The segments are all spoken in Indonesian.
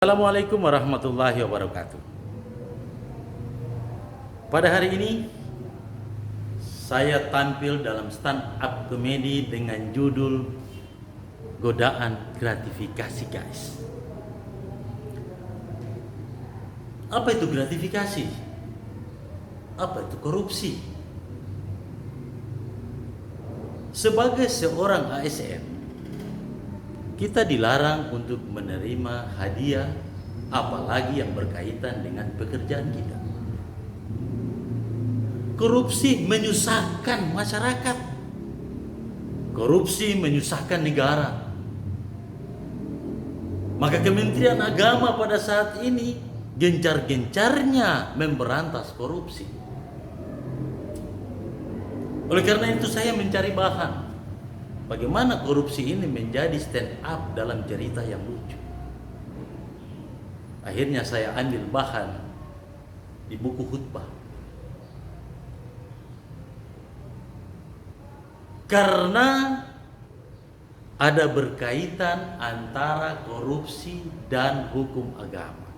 Assalamualaikum warahmatullahi wabarakatuh. Pada hari ini saya tampil dalam stand up komedi dengan judul Godaan Gratifikasi, guys. Apa itu gratifikasi? Apa itu korupsi? Sebagai seorang ASN, kita dilarang untuk menerima hadiah, apalagi yang berkaitan dengan pekerjaan kita. Korupsi menyusahkan masyarakat. Korupsi menyusahkan negara. Maka Kementerian Agama pada saat ini gencar-gencarnya memberantas korupsi. Oleh karena itu saya mencari bahan. Bagaimana korupsi ini menjadi stand up dalam cerita yang lucu. Akhirnya saya ambil bahan di buku khutbah. Karena ada berkaitan antara korupsi dan hukum agama.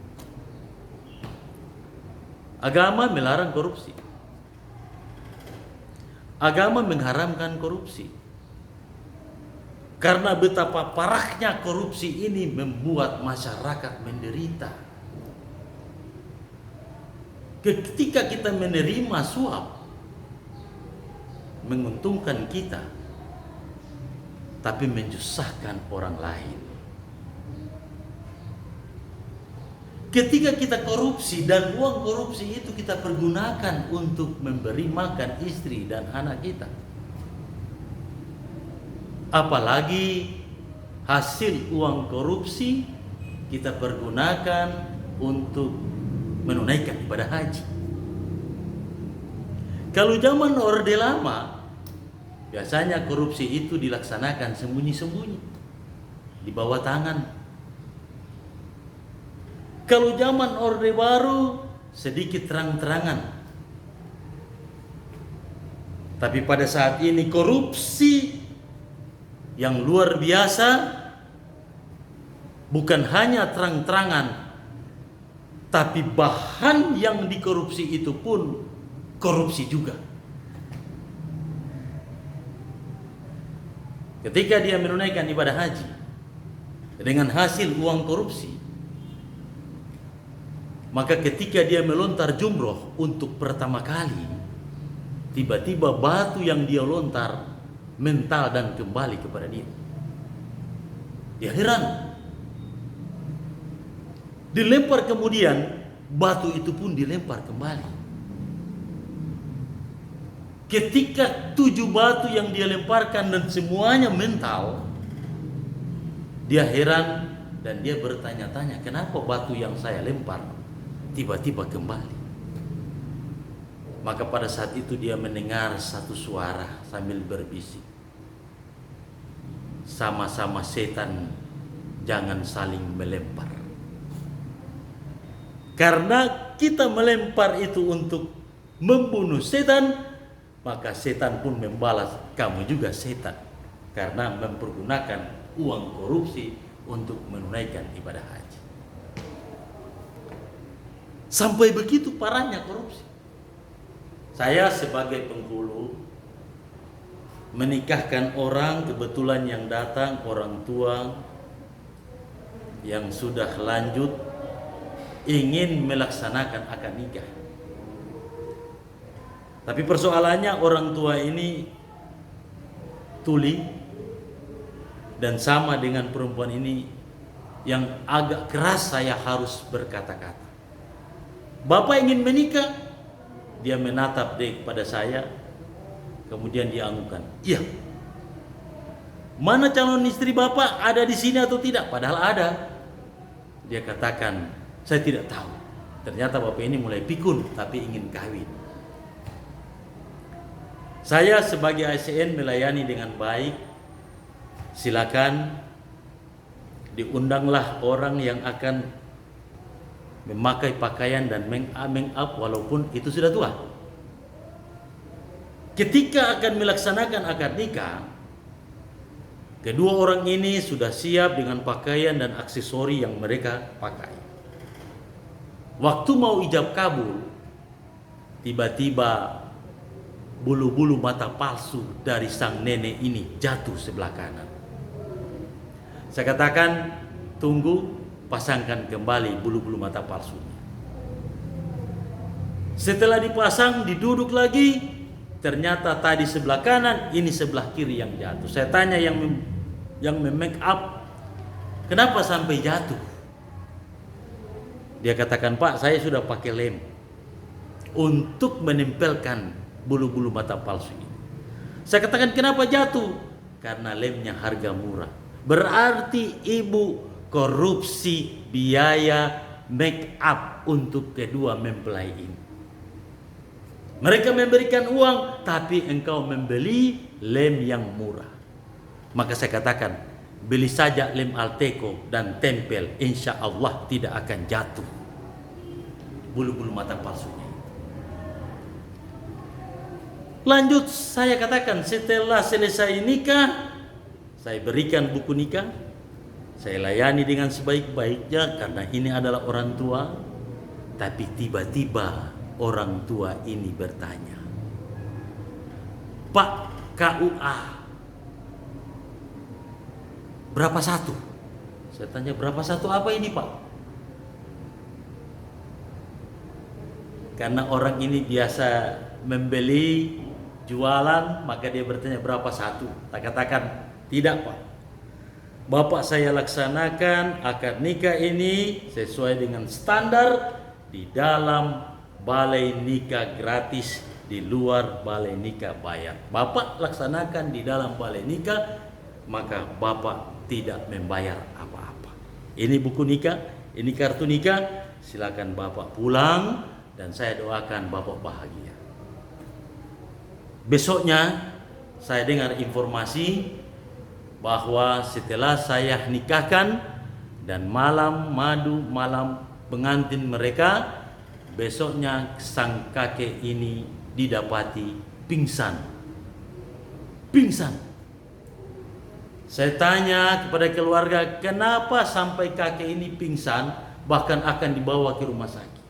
Agama melarang korupsi. Agama mengharamkan korupsi. Karena betapa parahnya korupsi ini membuat masyarakat menderita. Ketika kita menerima suap, menguntungkan kita, tapi menyusahkan orang lain. Ketika kita korupsi dan uang korupsi itu kita pergunakan untuk memberi makan istri dan anak kita. Apalagi hasil uang korupsi kita pergunakan untuk menunaikan ibadah haji. Kalau zaman Orde Lama, biasanya korupsi itu dilaksanakan sembunyi-sembunyi, di bawah tangan. Kalau zaman Orde Baru, sedikit terang-terangan. Tapi pada saat ini korupsi yang luar biasa, bukan hanya terang-terangan, tapi bahan yang dikorupsi itu pun korupsi juga. Ketika dia menunaikan ibadah haji dengan hasil uang korupsi, maka ketika dia melontar jumroh untuk pertama kali, tiba-tiba batu yang dia lontar mental dan kembali kepada dia. Dia heran. Dilempar kemudian, batu itu pun dilempar kembali. Ketika 7 batu yang dia lemparkan dan semuanya mental, dia heran dan dia bertanya-tanya, kenapa batu yang saya lempar tiba-tiba kembali? Maka pada saat itu dia mendengar satu suara sambil berbisik, sama-sama setan, jangan saling melempar. Karena kita melempar itu untuk membunuh setan, maka setan pun membalas, kamu juga setan, karena mempergunakan uang korupsi untuk menunaikan ibadah haji. Sampai begitu parahnya korupsi. Saya sebagai penghulu menikahkan orang, kebetulan yang datang orang tua yang sudah lanjut ingin melaksanakan akad nikah. Tapi persoalannya orang tua ini tuli dan sama dengan perempuan ini yang agak keras saya harus berkata-kata. Bapak ingin menikah, dia menatap pada saya, kemudian dia anggukkan, iya. Mana calon istri bapak, ada di sini atau tidak? Padahal ada. Dia katakan, saya tidak tahu. Ternyata bapak ini mulai pikun, tapi ingin kawin. Saya sebagai ASN melayani dengan baik. Silakan diundanglah orang yang akan memakai pakaian dan make up walaupun itu sudah tua. Ketika akan melaksanakan akad nikah, Kedua orang ini sudah siap dengan pakaian dan aksesori yang mereka pakai. Waktu mau ijab kabul, tiba-tiba bulu-bulu mata palsu dari sang nenek ini jatuh sebelah kanan. Saya katakan, tunggu, pasangkan kembali bulu-bulu mata palsunya. Setelah dipasang, diduduk lagi, ternyata tadi sebelah kanan, ini sebelah kiri yang jatuh. Saya tanya yang make up, kenapa sampai jatuh? Dia katakan, Pak, saya sudah pakai lem untuk menempelkan bulu-bulu mata palsu ini. Saya katakan, kenapa jatuh? Karena lemnya harga murah. Berarti ibu korupsi biaya make up untuk kedua mempelai ini. Mereka memberikan uang, tapi engkau membeli lem yang murah. Maka saya katakan, beli saja lem Alteco dan tempel, insya Allah tidak akan jatuh bulu-bulu mata palsunya. Lanjut, saya katakan, setelah selesai nikah, saya berikan buku nikah, saya layani dengan sebaik-baiknya karena ini adalah orang tua. Tapi tiba-tiba orang tua ini bertanya, Pak, KUA berapa satu? Saya tanya, berapa satu apa ini, Pak? Karena orang ini biasa membeli, jualan, maka dia bertanya berapa satu. Tak katakan, tidak, Pak. Bapak saya laksanakan akad nikah ini sesuai dengan standar di dalam balai nikah gratis, di luar balai nikah bayar. Bapak laksanakan di dalam balai nikah, maka Bapak tidak membayar apa-apa. Ini buku nikah, ini kartu nikah, silakan Bapak pulang dan saya doakan Bapak bahagia. Besoknya saya dengar informasi bahwa setelah saya nikahkan dan malam madu, malam pengantin mereka, besoknya sang kakek ini didapati pingsan. Saya tanya kepada keluarga, kenapa sampai kakek ini pingsan, bahkan akan dibawa ke rumah sakit.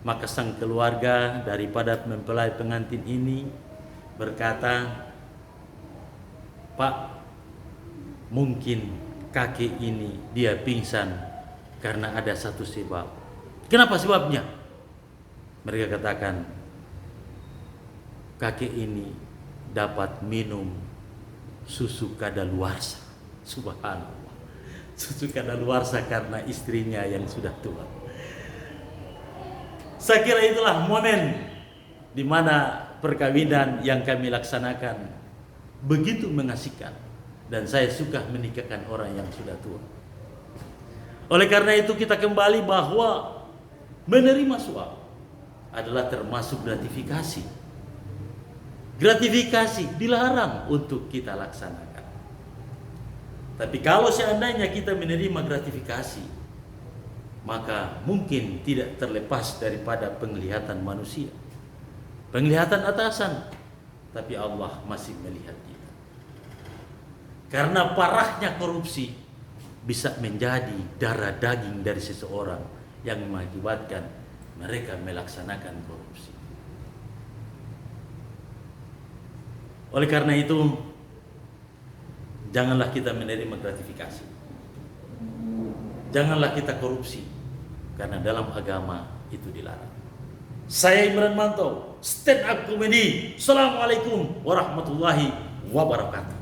Maka sang keluarga daripada mempelai pengantin ini berkata, Pak, mungkin kakek ini dia pingsan karena ada satu sebab. Kenapa sebabnya? Mereka katakan, kakek ini dapat minum susu kadaluarsa. Subhanallah. Susu kadaluarsa karena istrinya yang sudah tua. Saya kira itulah momen di mana perkawinan yang kami laksanakan begitu mengasihkan, dan saya suka menikahkan orang yang sudah tua. Oleh karena itu kita kembali bahwa menerima suap adalah termasuk gratifikasi. Gratifikasi dilarang untuk kita laksanakan. Tapi kalau seandainya kita menerima gratifikasi, maka mungkin tidak terlepas daripada penglihatan manusia, penglihatan atasan, tapi Allah masih melihat kita. Karena parahnya korupsi bisa menjadi darah daging dari seseorang yang mengakibatkan mereka melaksanakan korupsi. Oleh karena itu, janganlah kita menerima gratifikasi. Janganlah kita korupsi, karena dalam agama itu dilarang. Saya Imran Manto, Stand Up Comedy. Assalamualaikum warahmatullahi wabarakatuh.